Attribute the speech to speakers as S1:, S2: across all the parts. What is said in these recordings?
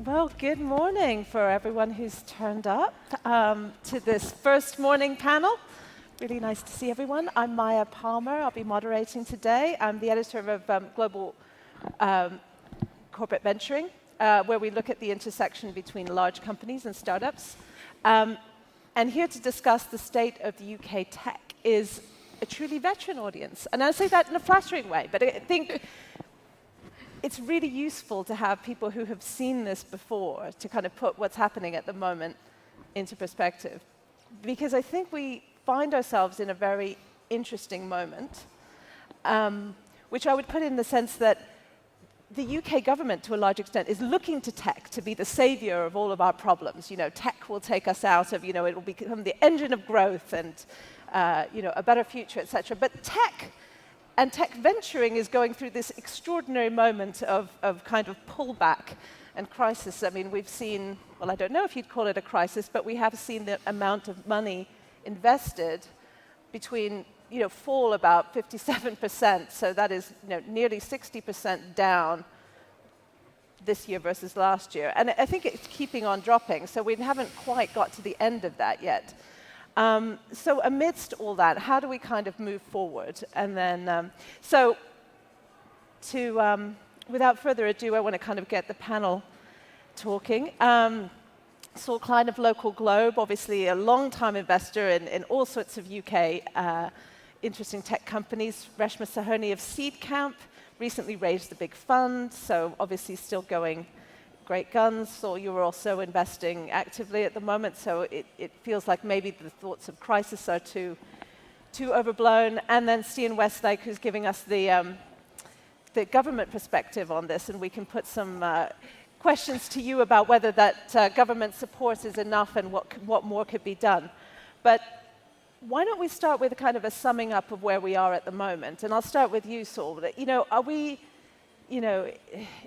S1: Well, good morning for everyone who's turned up to this first morning panel. Really nice to see everyone. I'm Maija Palmer. I'll be moderating today. I'm the editor of Global Corporate Venturing, where we look at the intersection between large companies and startups. And here to discuss the state of the UK tech is a truly veteran audience. And I say that in a flattering way, but I think it's really useful to have people who have seen this before to kind of put what's happening at the moment into perspective. Because I think we find ourselves in a very interesting moment, which I would put in the sense that the UK government, to a large extent, is looking to tech to be the savior of all of our problems. You know, tech will take us out of, it will become the engine of growth and, a better future, etc. But tech and tech venturing is going through this extraordinary moment of kind of pullback and crisis. I mean, we've seen, well, I don't know if you'd call it a crisis, but we have seen the amount of money invested fall about 57%. So that is nearly 60% down this year versus last year. And I think it's keeping on dropping. So we haven't quite got to the end of that yet. So amidst all that, how do we kind of move forward? And then, without further ado, I want to kind of get the panel talking. Saul Klein of LocalGlobe, obviously a long-time investor in all sorts of UK interesting tech companies. Reshma Sohoni of Seedcamp recently raised a big fund, so obviously still going great guns. Saul, you are also investing actively at the moment, so it feels like maybe the thoughts of crisis are too overblown. And then Stian Westlake, who's giving us the government perspective on this, and we can put some questions to you about whether that government support is enough and what more could be done. But why don't we start with a kind of a summing up of where we are at the moment? And I'll start with you, Saul. Are we...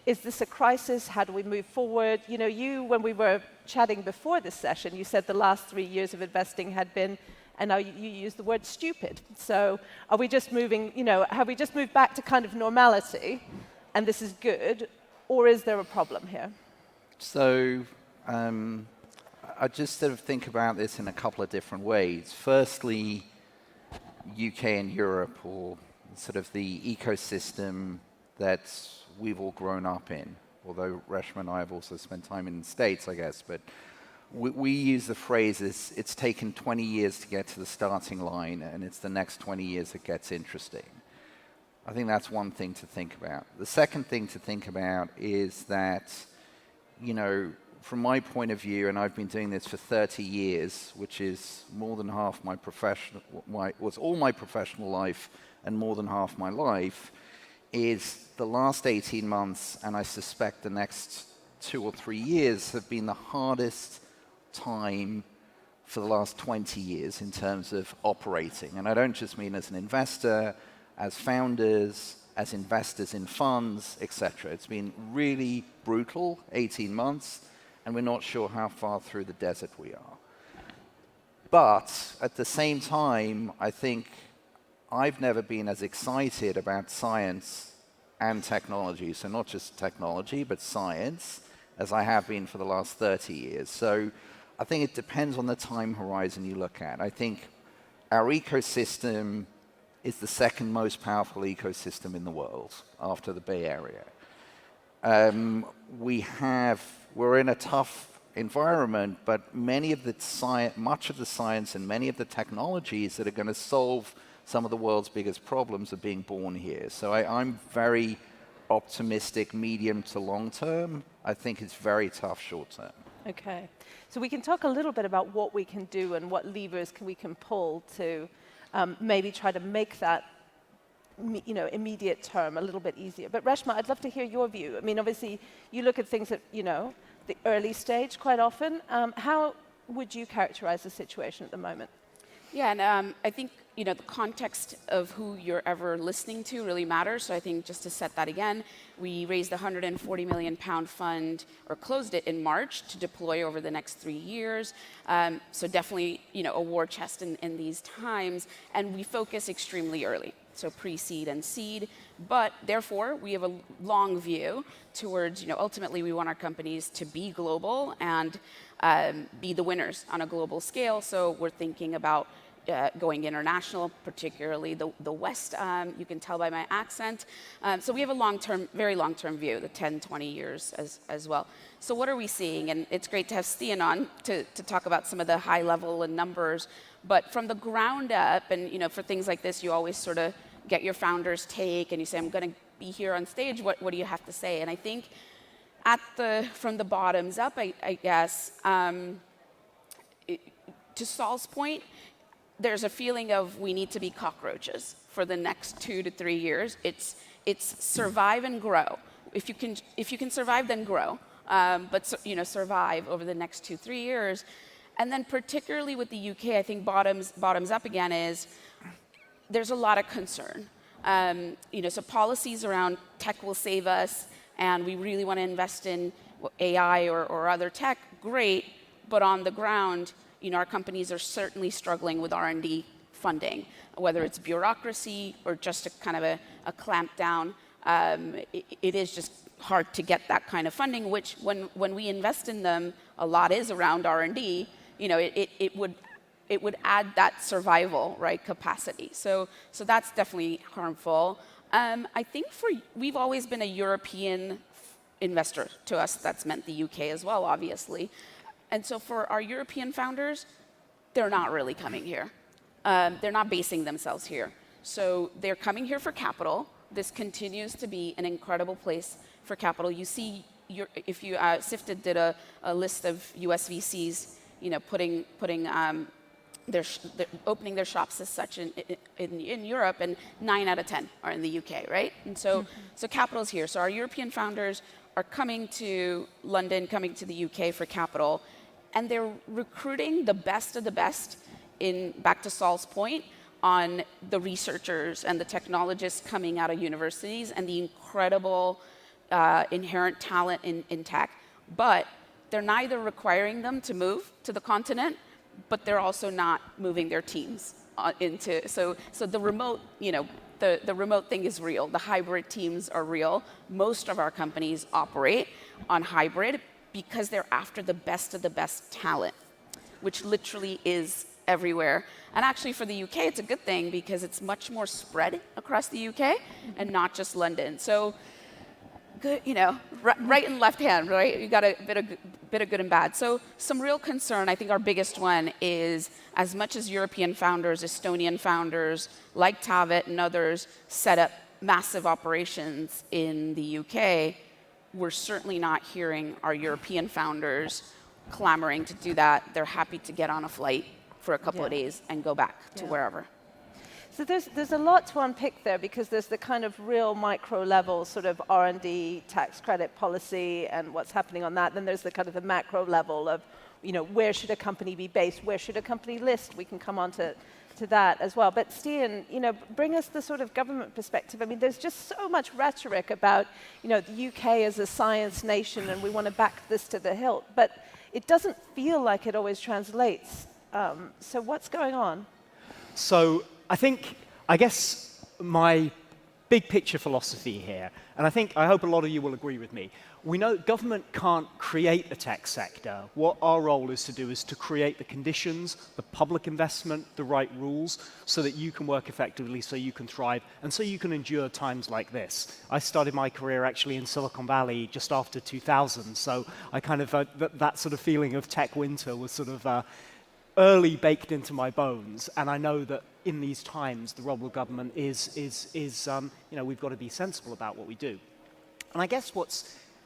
S1: is this a crisis? How do we move forward? When we were chatting before this session, you said the last 3 years of investing had been, and now you used the word stupid. So are we just moving, have we just moved back to kind of normality, and this is good, or is there a problem here?
S2: So I just sort of think about this in a couple of different ways. Firstly, UK and Europe, or sort of the ecosystem that we've all grown up in, although Reshma and I have also spent time in the States, I guess, but we use the phrase, it's taken 20 years to get to the starting line, and it's the next 20 years that gets interesting. I think that's one thing to think about. The second thing to think about is that, from my point of view, and I've been doing this for 30 years, which is more than half was all my professional life and more than half my life, is the last 18 months, and I suspect the next 2 or 3 years, have been the hardest time for the last 20 years in terms of operating. And I don't just mean as an investor, as founders, as investors in funds, etc. It's been really brutal, 18 months, and we're not sure how far through the desert we are. But at the same time, I think I've never been as excited about science and technology, so not just technology, but science, as I have been for the last 30 years. So I think it depends on the time horizon you look at. I think our ecosystem is the second most powerful ecosystem in the world after the Bay Area. We're in a tough environment, but much of the science and many of the technologies that are going to solve some of the world's biggest problems are being born here. So I'm very optimistic medium to long term. I think it's very tough short term.
S1: Okay. So we can talk a little bit about what we can do and what levers we can pull to maybe try to make that immediate term a little bit easier. But Reshma, I'd love to hear your view. I mean, obviously, you look at things at, the early stage quite often. How would you characterize the situation at the moment?
S3: Yeah, and I think the context of who you're ever listening to really matters. So I think just to set that again, we raised a £140 million fund, or closed it in March, to deploy over the next 3 years. So definitely, a war chest in these times. And we focus extremely early, so pre-seed and seed. But therefore, we have a long view towards, ultimately we want our companies to be global and be the winners on a global scale. So we're thinking about going international, particularly the West, you can tell by my accent. So we have a very long-term view, the 10, 20 years as well. So what are we seeing? And it's great to have Stian on to talk about some of the high level and numbers. But from the ground up, and for things like this, you always sort of get your founder's take, and you say, I'm going to be here on stage, what do you have to say? And I think from the bottoms up, I guess, to Saul's point, there's a feeling of we need to be cockroaches for the next 2 to 3 years. It's survive and grow. If you can survive, then grow. But survive over the next 2-3 years. And then particularly with the UK, I think bottoms up again is there's a lot of concern. So policies around tech will save us, and we really want to invest in AI or other tech. Great, but on the ground, our companies are certainly struggling with R&D funding, whether it's bureaucracy or just a kind of a clamp down. It is just hard to get that kind of funding, which when we invest in them, a lot is around R&D. It would add that survival, right, capacity. So that's definitely harmful. I think we've always been a European investor. To us, that's meant the UK as well, obviously. And so for our European founders, they're not really coming here. They're not basing themselves here. So they're coming here for capital. This continues to be an incredible place for capital. You see, Sifted did a list of US VCs, they're opening their shops as such in Europe, and 9 out of 10 are in the UK, right? And so capital's here. So our European founders are coming to London, coming to the UK for capital, and they're recruiting the best of the best back to Saul's point, on the researchers and the technologists coming out of universities and the incredible inherent talent in tech. But they're neither requiring them to move to the continent, but they're also not moving their teams into. So the remote, the remote thing is real. The hybrid teams are real. Most of our companies operate on hybrid because they're after the best of the best talent, which literally is everywhere. And actually for the UK, it's a good thing because it's much more spread across the UK and not just London. So good, right and left hand, right? You got a bit of good and bad. So some real concern, I think our biggest one is, as much as European founders, Estonian founders, like Taavet and others, set up massive operations in the UK, we're certainly not hearing our European founders clamoring to do that. They're happy to get on a flight for a couple of days and go back to wherever.
S1: So there's a lot to unpick there, because there's the kind of real micro level sort of R&D tax credit policy and what's happening on that. Then there's the kind of the macro level of, where should a company be based? Where should a company list? We can come on to that as well. But Stian, bring us the sort of government perspective. I mean, there's just so much rhetoric about, the UK as a science nation and we want to back this to the hilt. But it doesn't feel like it always translates. So what's going on?
S4: So I guess my big picture philosophy here, and I hope a lot of you will agree with me, we know government can't create a tech sector. What our role is to do is to create the conditions, the public investment, the right rules, so that you can work effectively, so you can thrive, and so you can endure times like this. I started my career actually in Silicon Valley just after 2000, so I kind of, that sort of feeling of tech winter was sort of early baked into my bones, and I know that in these times the role of government is we've got to be sensible about what we do. And I guess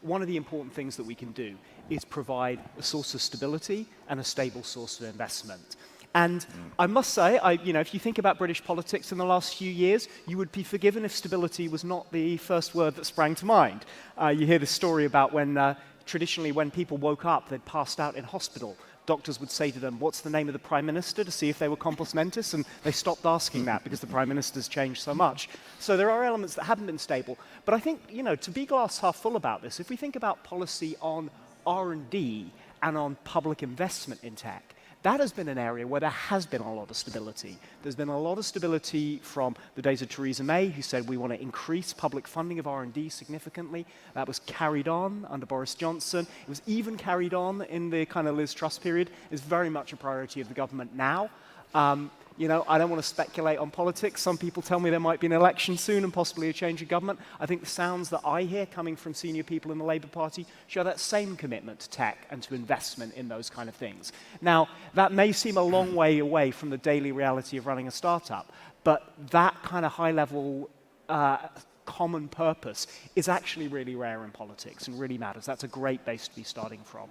S4: one of the important things that we can do is provide a source of stability and a stable source of investment. And I must say, if you think about British politics in the last few years, you would be forgiven if stability was not the first word that sprang to mind. You hear the story about when traditionally when people woke up, they'd passed out in hospital. doctors would say to them, what's the name of the prime minister, to see if they were compos mentis, and they stopped asking that because the prime minister's changed so much. So there are elements that haven't been stable. But I think, to be glass half full about this, if we think about policy on R&D and on public investment in tech, that has been an area where there has been a lot of stability. There's been a lot of stability from the days of Theresa May, who said we want to increase public funding of R&D significantly. That was carried on under Boris Johnson. It was even carried on in the kind of Liz Truss period. It's very much a priority of the government now. I don't want to speculate on politics. Some people tell me there might be an election soon and possibly a change of government. I think the sounds that I hear coming from senior people in the Labour Party show that same commitment to tech and to investment in those kind of things. Now, that may seem a long way away from the daily reality of running a startup, but that kind of high-level common purpose is actually really rare in politics and really matters. That's a great base to be starting from.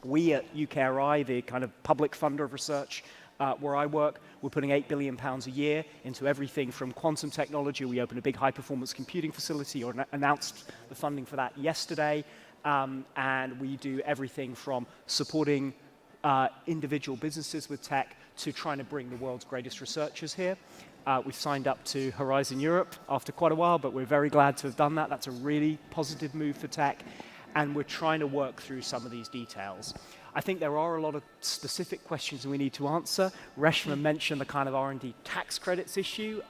S4: We at UKRI, the kind of public funder of research, where I work, we're putting £8 billion a year into everything from quantum technology. We opened a big high-performance computing facility, or announced the funding for that yesterday. And we do everything from supporting individual businesses with tech to trying to bring the world's greatest researchers here. We've signed up to Horizon Europe after quite a while, but we're very glad to have done that. That's a really positive move for tech. And we're trying to work through some of these details. I think there are a lot of specific questions we need to answer. Reshma mentioned the kind of R&D tax credits issue.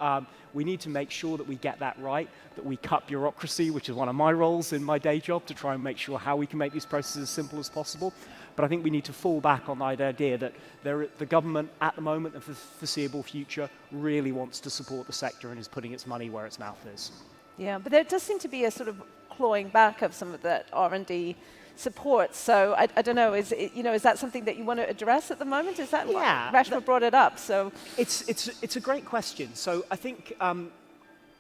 S4: We need to make sure that we get that right, that we cut bureaucracy, which is one of my roles in my day job, to try and make sure how we can make these processes as simple as possible. But I think we need to fall back on that idea that the government at the moment and for the foreseeable future really wants to support the sector and is putting its money where its mouth is.
S1: Yeah, but there does seem to be a sort of clawing back of some of that R&D support. So I don't know, is that something that you want to address at the moment? Is that Reshma brought it up? So
S4: it's a great question. So I think,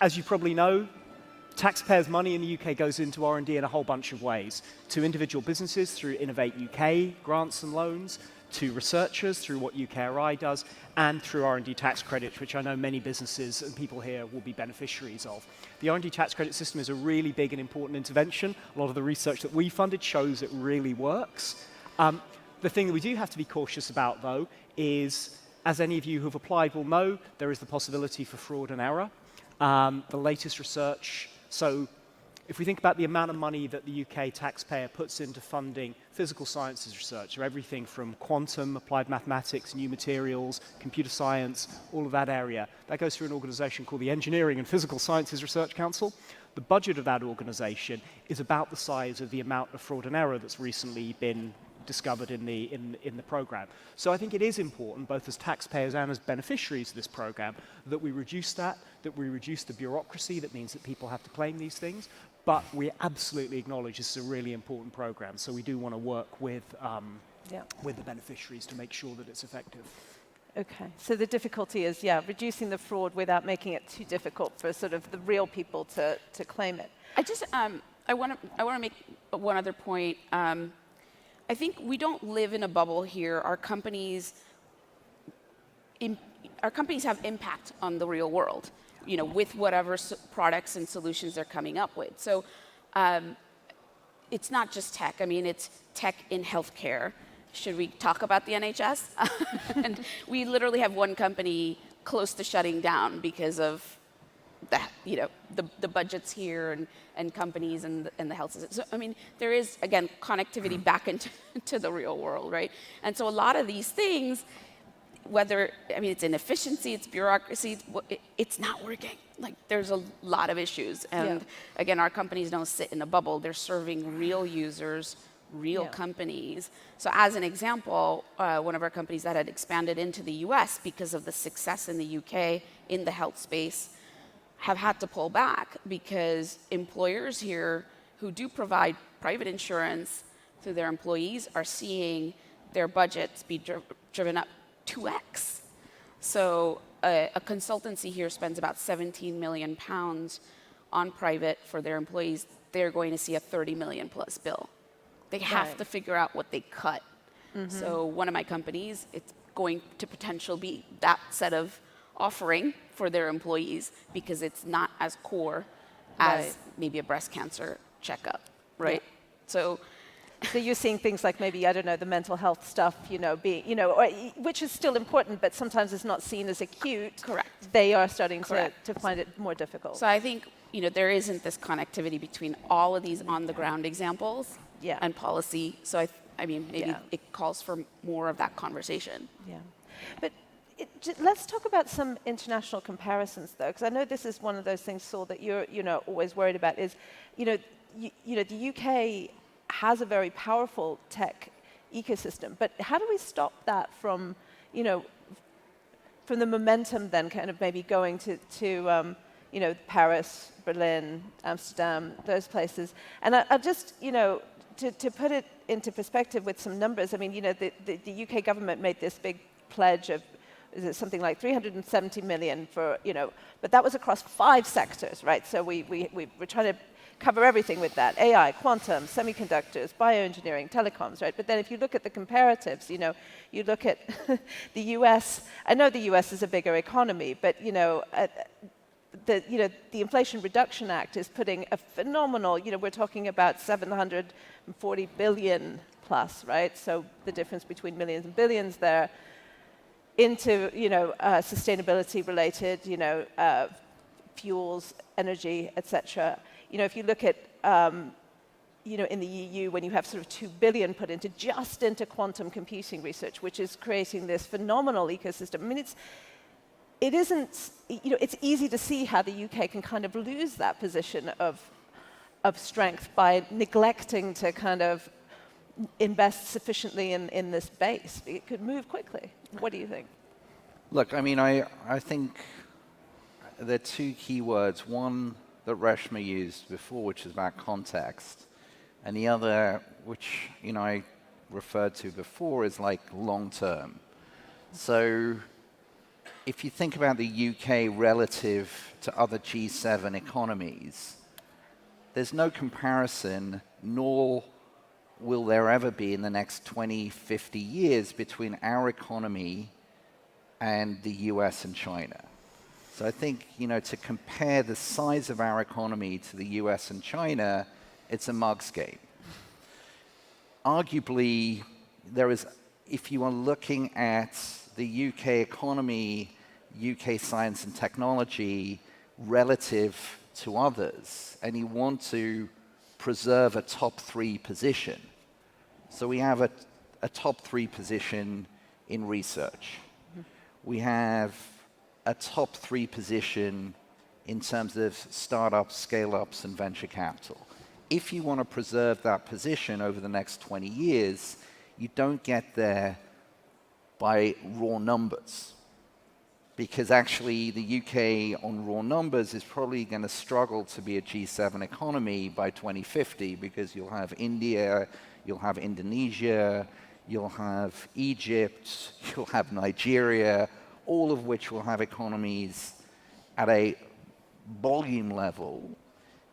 S4: as you probably know, taxpayers' money in the UK goes into R&D in a whole bunch of ways. To individual businesses through Innovate UK grants and loans, to researchers through what UKRI does, and through R&D tax credits, which I know many businesses and people here will be beneficiaries of. The R&D tax credit system is a really big and important intervention. A lot of the research that we funded shows it really works. The thing that we do have to be cautious about, though, is, as any of you who've applied will know, there is the possibility for fraud and error. The latest research, so if we think about the amount of money that the UK taxpayer puts into funding physical sciences research, or everything from quantum, applied mathematics, new materials, computer science, all of that area, that goes through an organization called the Engineering and Physical Sciences Research Council. The budget of that organization is about the size of the amount of fraud and error that's recently been discovered in the program. So I think it is important, both as taxpayers and as beneficiaries of this program, that we reduce that we reduce the bureaucracy that means that people have to claim these things. But we absolutely acknowledge this is a really important program, so we do want to work with the beneficiaries to make sure that it's effective.
S1: Okay, so the difficulty is, reducing the fraud without making it too difficult for sort of the real people to claim it.
S3: I want to make one other point. I think we don't live in a bubble here. Our companies have impact on the real world, with whatever products and solutions they're coming up with. So it's not just tech. I mean, it's tech in healthcare. Should we talk about the NHS? And we literally have one company close to shutting down because of the budgets here and companies and the health system. So, I mean, there is, again, connectivity back into the real world, right? And so a lot of these things, it's inefficiency, it's bureaucracy, it's not working. Like, there's a lot of issues. And again, our companies don't sit in a bubble. They're serving real users, real companies. So as an example, one of our companies that had expanded into the US because of the success in the UK in the health space have had to pull back because employers here who do provide private insurance to their employees are seeing their budgets be driven up 2x. So a consultancy here spends about £17 million on private for their employees. They're going to see a 30 million plus bill. They have to figure out what they cut. Mm-hmm. So one of my companies, it's going to potentially be that set of offering for their employees because it's not as core as maybe a breast cancer checkup, right? So
S1: So you're seeing things like maybe, I don't know, the mental health stuff, being, or, which is still important, but sometimes it's not seen as acute.
S3: Correct.
S1: They are starting
S3: Correct.
S1: to find it more difficult.
S3: So I think there isn't this connectivity between all of these on-the-ground examples and policy. So I mean, maybe it calls for more of that conversation.
S1: Yeah, but let's talk about some international comparisons, though, because I know this is one of those things, Saul, that you're always worried about. Is the UK has a very powerful tech ecosystem, but how do we stop that from the momentum then kind of maybe going to Paris, Berlin, Amsterdam, those places? And I just, to put it into perspective with some numbers, I mean, the UK government made this big pledge of, is it something like 370 million for, but that was across 5 sectors, right? So we're trying to cover everything with that: AI, quantum, semiconductors, bioengineering, telecoms, right? But then if you look at the comparatives, you look at the US. I know the US is a bigger economy, but the Inflation Reduction Act is putting a phenomenal, we're talking about 740 billion plus, right? So the difference between millions and billions there into, sustainability related, fuels, energy, etc. If you look at, in the EU, when you have sort of 2 billion put into quantum computing research, which is creating this phenomenal ecosystem. I mean, it's easy to see how the UK can kind of lose that position of strength by neglecting to kind of invest sufficiently in this base. It could move quickly. What do you think?
S2: Look, I mean, I think there are 2 key words. One that Reshma used before, which is about context, and the other, which I referred to before, is like long term. So if you think about the UK relative to other G7 economies, there's no comparison, nor will there ever be in the next 20, 50 years between our economy and the US and China. So I think, to compare the size of our economy to the US and China, it's a mug's game. Arguably, if you are looking at the UK economy, UK science and technology relative to others, and you want to preserve a top 3 position. So we have a top 3 position in research. We have a top 3 position in terms of startups, scale-ups, and venture capital. If you want to preserve that position over the next 20 years, you don't get there by raw numbers. Because actually, the UK on raw numbers is probably going to struggle to be a G7 economy by 2050, because you'll have India, you'll have Indonesia, you'll have Egypt, you'll have Nigeria, all of which will have economies at a volume level,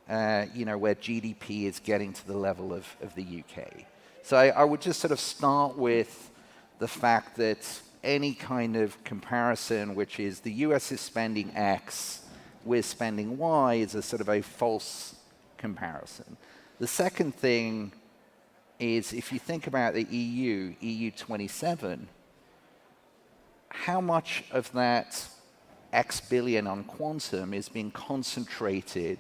S2: where GDP is getting to the level of the UK. So I would just sort of start with the fact that any kind of comparison, which is the US is spending X, we're spending Y, is a sort of a false comparison. The second thing is, if you think about the EU 27, how much of that X billion on quantum is being concentrated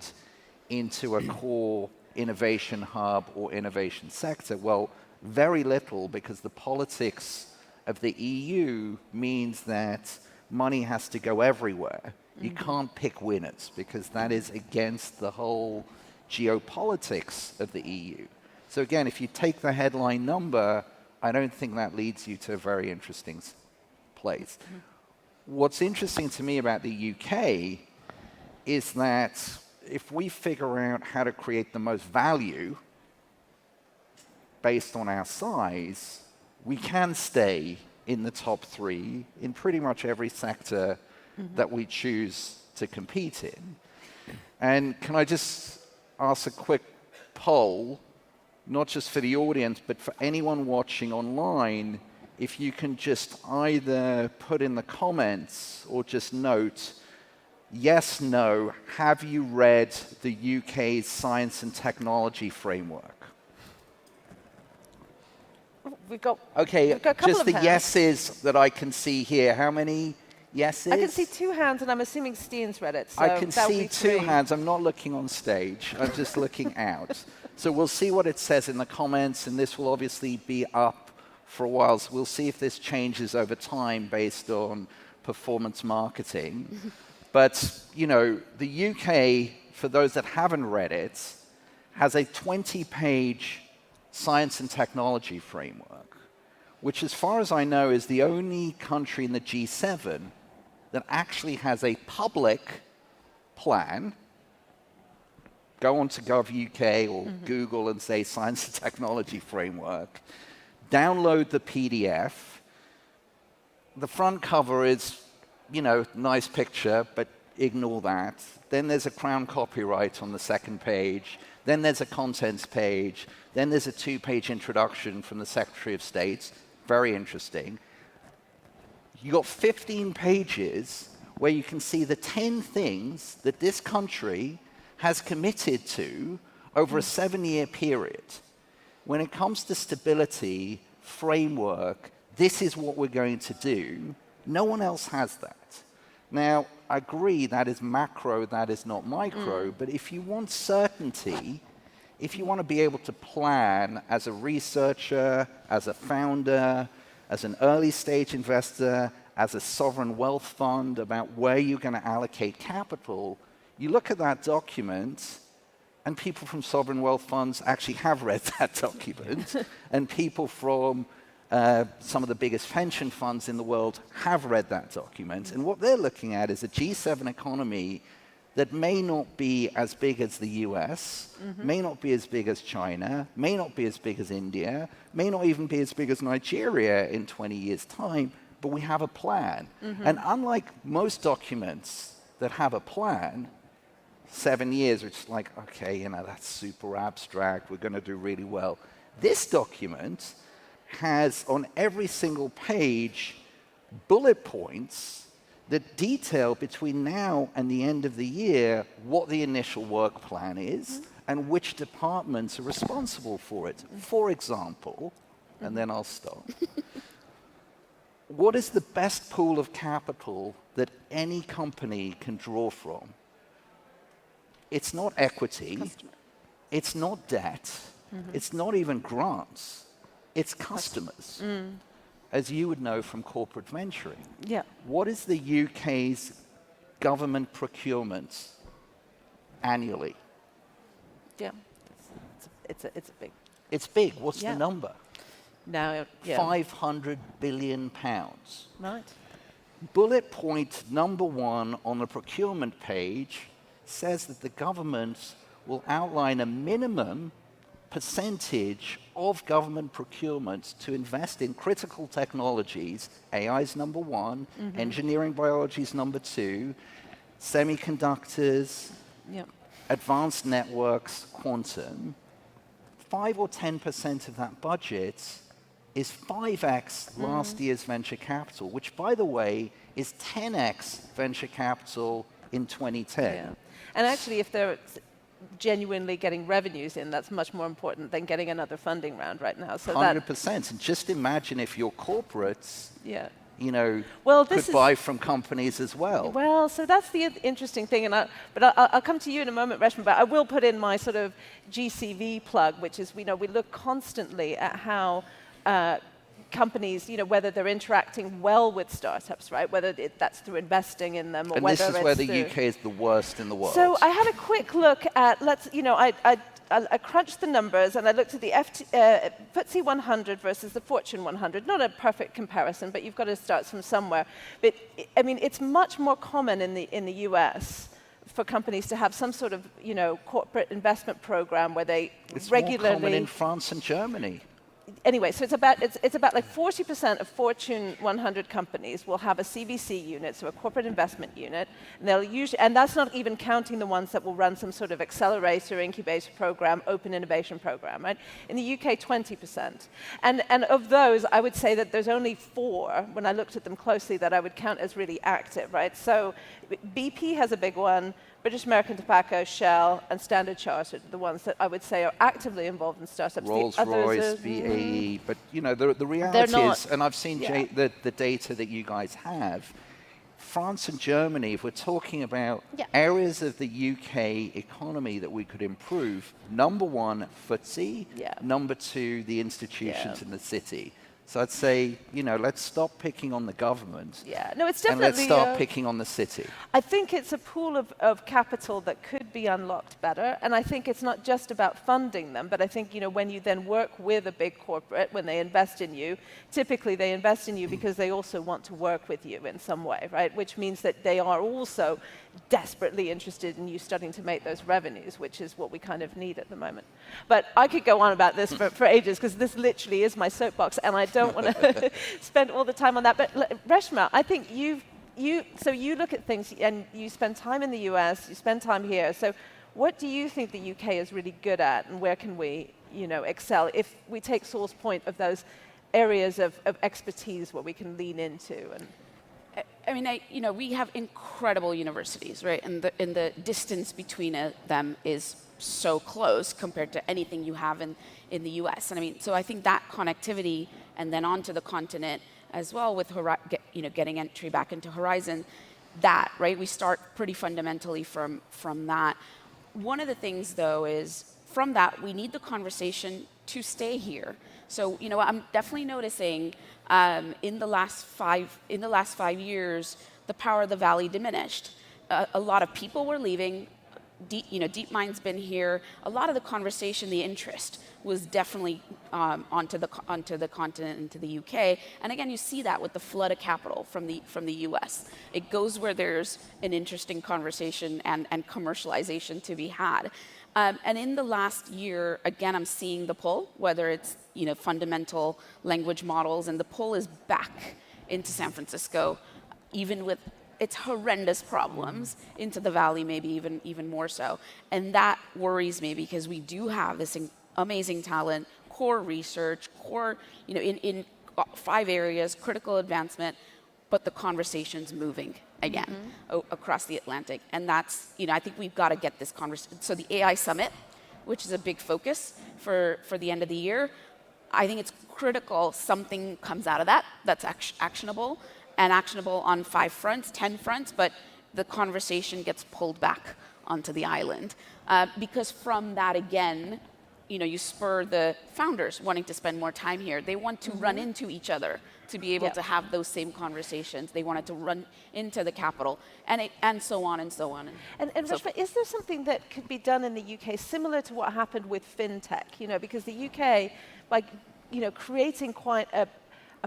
S2: into a core innovation hub or innovation sector? Well, very little, because the politics of the EU means that money has to go everywhere. You can't pick winners, because that is against the whole geopolitics of the EU. So again, if you take the headline number, I don't think that leads you to a very interesting place. What's interesting to me about the UK is that if we figure out how to create the most value based on our size, we can stay in the top 3 in pretty much every sector that we choose to compete in. And can I just ask a quick poll, not just for the audience, but for anyone watching online, if you can just either put in the comments or just note, yes, no, have you read the UK's Science and Technology Framework?
S1: we've got
S2: Okay,
S1: we've got a couple
S2: just
S1: of
S2: the
S1: hands.
S2: yeses that I can see here. How many yeses?
S1: I can see 2 hands, and I'm assuming Stian's read it. So
S2: I can
S1: that would
S2: see
S1: be
S2: 2
S1: 3.
S2: hands. I'm not looking on stage. I'm just looking out. So we'll see what it says in the comments, and this will obviously be up for a while. So we'll see if this changes over time based on performance marketing. But, you know, the UK, for those that haven't read it, has a 20-page science and technology framework, which, as far as I know, is the only country in the G7 that actually has a public plan. Go on to GovUK or Google and say Science and Technology Framework. Download the PDF. The front cover is, you know, nice picture, but ignore that. Then there's a Crown copyright on the second page. Then there's a contents page. Then there's a 2-page introduction from the Secretary of State. Very interesting. You got 15 pages where you can see the 10 things that this country has committed to over a 7-year period. When it comes to stability, framework, this is what we're going to do. No one else has that. Now, I agree that is macro, that is not micro, but if you want certainty, if you want to be able to plan as a researcher, as a founder, as an early stage investor, as a sovereign wealth fund about where you're going to allocate capital, you look at that document, and people from sovereign wealth funds actually have read that document, and people from some of the biggest pension funds in the world have read that document. And what they're looking at is a G7 economy that may not be as big as the US, may not be as big as China, may not be as big as India, may not even be as big as Nigeria in 20 years' time, but we have a plan. And unlike most documents that have a plan, 7 years, which is like, okay, you know, that's super abstract, we're going to do really well. This document has on every single page bullet points that detail between now and the end of the year what the initial work plan is and which departments are responsible for it. For example, and then I'll stop. What is the best pool of capital that any company can draw from? It's not equity. It's not debt. It's not even grants. It's customers, as you would know from corporate venturing.
S1: Yeah.
S2: What is the UK's government procurement annually?
S1: Yeah. It's a big.
S2: It's big. What's
S1: Yeah.
S2: the number?
S1: Now, yeah.
S2: 500 billion pounds.
S1: Right.
S2: Bullet point number 1 on the procurement page says that the government will outline a minimum percentage of government procurement to invest in critical technologies. AI is number 1, engineering biology is number 2, semiconductors, advanced networks, quantum. 5 or 10% of that budget is 5x last year's venture capital, which, by the way, is 10x venture capital in 2010.
S1: Yeah. And actually, if they're genuinely getting revenues in, that's much more important than getting another funding round right now. So
S2: 100%. And just imagine if your corporates,
S1: yeah.
S2: you know,
S1: Well,
S2: could buy from companies as well.
S1: Well, so that's the interesting thing, but I'll come to you in a moment, Reshma, but I will put in my sort of GCV plug, which is, we look constantly at how companies, whether they're interacting well with startups, right? Whether that's through investing in them, or
S2: and
S1: whether
S2: this is where the UK is the worst in the world.
S1: So I had a quick look at, I crunched the numbers and I looked at the FTSE 100 versus the Fortune 100. Not a perfect comparison, but you've got to start from somewhere. But I mean, it's much more common in the US for companies to have some sort of, corporate investment program where they regularly.
S2: It's more common in France and Germany.
S1: Anyway, so it's about like 40% of Fortune 100 companies will have a CVC unit, so a corporate investment unit, and they'll usually, and that's not even counting the ones that will run some sort of accelerator, incubator program, open innovation program, right? In the UK, 20%. And of those, I would say that there's only 4, when I looked at them closely, that I would count as really active, right? So BP has a big one, British American Tobacco, Shell, and Standard Chartered are the ones that I would say are actively involved in startups.
S2: Rolls-Royce, BAE, but the reality is, and I've seen the data that you guys have, France and Germany, if we're talking about areas of the UK economy that we could improve, number one, FTSE, number two, the institutions in the city. So I'd say, let's stop picking on the government.
S1: Yeah, no, it's definitely.
S2: And let's start picking on the city.
S1: I think it's a pool of capital that could be unlocked better. And I think it's not just about funding them, but I think, when you then work with a big corporate, when they invest in you, typically they invest in you because they also want to work with you in some way, right? Which means that they are also desperately interested in you starting to make those revenues, which is what we kind of need at the moment. But I could go on about this for ages, because this literally is my soapbox, and I don't want to spend all the time on that. But Reshma, I think you look at things, and you spend time in the US, you spend time here. So what do you think the UK is really good at, and where can we, excel? If we take Saul's point of those areas of expertise where we can lean into. And
S3: I mean, we have incredible universities, right? And the distance between them is so close compared to anything you have in the US. And I mean, so I think that connectivity, and then onto the continent as well with getting entry back into Horizon, that, right? We start pretty fundamentally from that. One of the things, though, is from that, we need the conversation to stay here. So, I'm definitely noticing in the last 5 years, the power of the Valley diminished. A lot of people were leaving. DeepMind's been here. A lot of the conversation, the interest, was definitely onto the continent, into the UK. And again, you see that with the flood of capital from the US. It goes where there's an interesting conversation and commercialization to be had. And in the last year, again, I'm seeing the pull, whether it's fundamental language models, and the pull is back into San Francisco, even with its horrendous problems, into the Valley, maybe even more so. And that worries me, because we do have this amazing talent, core research, core, in 5 areas, critical advancement, but the conversation's moving again across the Atlantic. And that's, I think we've got to get this conversation. So the AI Summit, which is a big focus for the end of the year, I think it's critical something comes out of that that's actionable, and actionable on 5 fronts, 10 fronts, but the conversation gets pulled back onto the island. Because from that, again, you spur the founders wanting to spend more time here. They want to run into each other to be able to have those same conversations. They wanted to run into the capital, and so on and so on.
S1: And Reshma, is there something that could be done in the UK similar to what happened with fintech? Because the UK, by creating quite a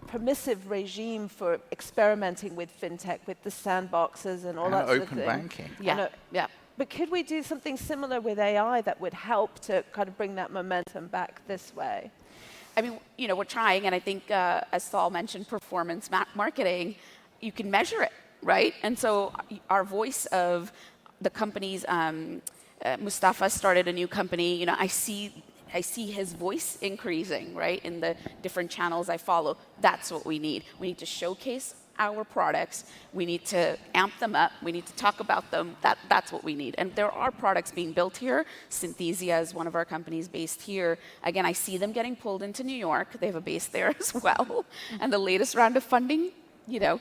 S1: permissive regime for experimenting with fintech, with the sandboxes and all that sort of thing.
S2: Open banking.
S3: Yeah.
S1: But could we do something similar with AI that would help to kind of bring that momentum back this way?
S3: I mean, we're trying, and I think, as Saul mentioned, performance marketing, you can measure it, right? And so our voice of the companies, Mustafa started a new company, I see his voice increasing, right, in the different channels I follow. That's what we need. We need to showcase our products. We need to amp them up. We need to talk about them. That's what we need. And there are products being built here. Synthesia is one of our companies based here. Again, I see them getting pulled into New York. They have a base there as well. And the latest round of funding,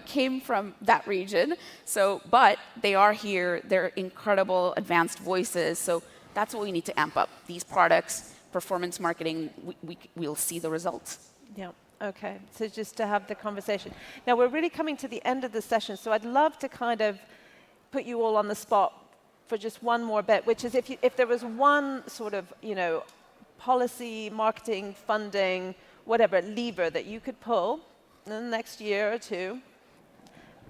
S3: came from that region. So, but they are here. They're incredible advanced voices. So that's what we need to amp up. These products, performance marketing, we'll see the results.
S1: Yeah. Okay, so just to have the conversation. Now, we're really coming to the end of the session, so I'd love to kind of put you all on the spot for just one more bit, which is if there was one sort of, policy, marketing, funding, whatever, lever that you could pull in the next year or two,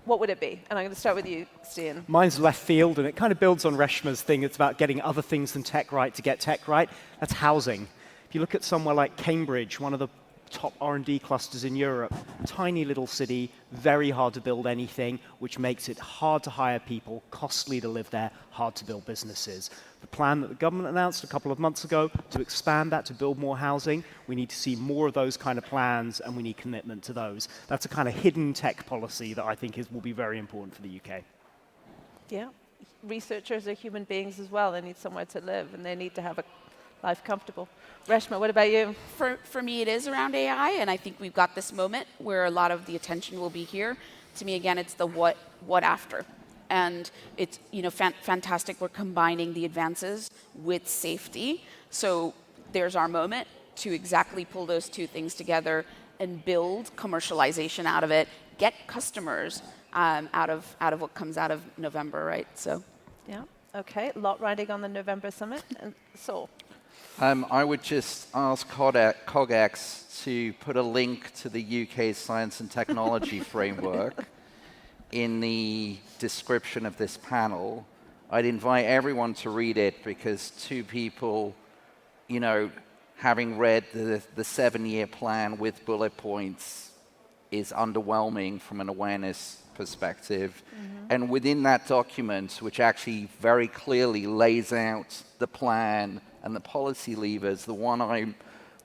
S1: what would it be? And I'm going to start with you, Stian.
S4: Mine's left field, and it kind of builds on Reshma's thing. It's about getting other things than tech right to get tech right. That's housing. If you look at somewhere like Cambridge, one of the top R&D clusters in Europe, tiny little city, very hard to build anything, which makes it hard to hire people, costly to live there, hard to build businesses. The plan that the government announced a couple of months ago to expand that, to build more housing, we need to see more of those kind of plans, and we need commitment to those. That's a kind of hidden tech policy that I think will be very important for the UK.
S1: Yeah. researchers are human beings as well. They need somewhere to live, and they need to have a life comfortable. Reshma, what about you?
S3: For me, it is around AI, and I think we've got this moment where a lot of the attention will be here. To me, again, it's the what after. And it's fantastic. We're combining the advances with safety. So there's our moment to exactly pull those two things together and build commercialization out of it, get customers out of what comes out of November, right? So,
S1: yeah, okay. A lot riding on the November summit. And Saul.
S2: I would just ask CogX to put a link to the UK Science and Technology Framework in the description of this panel. I'd invite everyone to read it because two people, having read the 7-year plan with bullet points is underwhelming from an awareness perspective. Mm-hmm. And within that document, which actually very clearly lays out the plan and the policy levers, the one I'm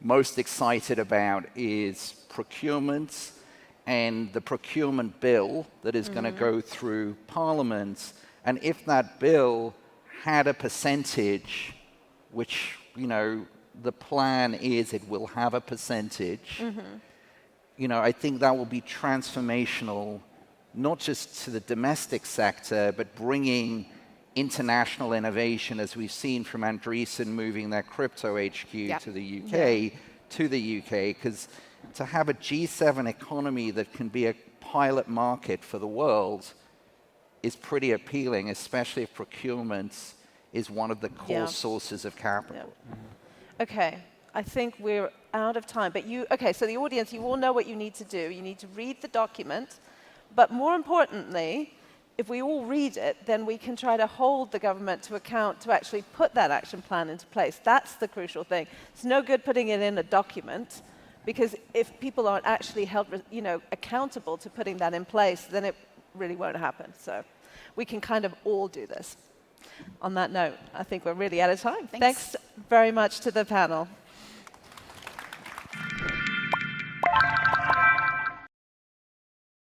S2: most excited about is procurement and the procurement bill that is going to go through Parliament. And if that bill had a percentage, which, the plan is it will have a percentage, I think that will be transformational, not just to the domestic sector, but bringing international innovation, as we've seen from Andreessen moving their crypto HQ to the UK, because to have a G7 economy that can be a pilot market for the world is pretty appealing, especially if procurement is one of the core sources of capital.
S1: Okay, I think we're out of time. But so the audience, you all know what you need to do. You need to read the document. But more importantly, if we all read it, then we can try to hold the government to account to actually put that action plan into place. That's the crucial thing. It's no good putting it in a document, because if people aren't actually held, accountable to putting that in place, then it really won't happen. So we can kind of all do this. On that note, I think we're really out of time. Thanks very much to the panel.